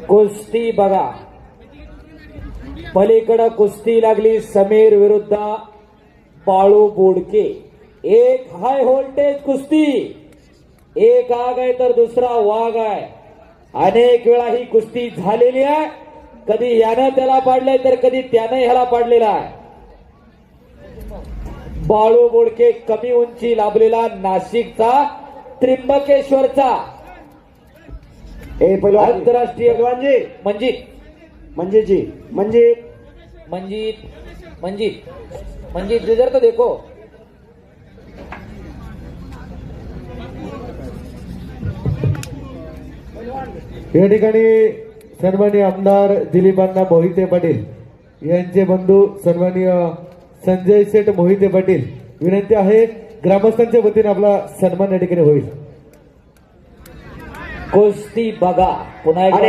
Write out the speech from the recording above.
कुस्ती बघा, पलीकडे कुस्ती लागली समीर विरुद्ध बाळू बोडके. एक हाय व्होल्टेज कुस्ती, एक आग आहे तर दुसरा वाघ आहे. अनेक वेळा ही कुस्ती झालेली आहे. कधी यानं त्याला पाडलंय तर कधी त्यानं ह्याला पाडलेला आहे. बाळू बोडके कमी उंची लाभलेला नाशिकचा त्र्यंबकेश्वरचा आंतरराष्ट्रीय मंजित जिधर तो देखो. या ठिकाणी सन्माननीय आमदार दिलीपांना मोहिते पाटील यांचे बंधू सन्माननीय संजय सेठ मोहिते पाटील, विनंती आहे ग्रामस्थांच्या वतीने आपला सन्मान या ठिकाणी होईल. कुस्ती बघा पुन्हा एकदा.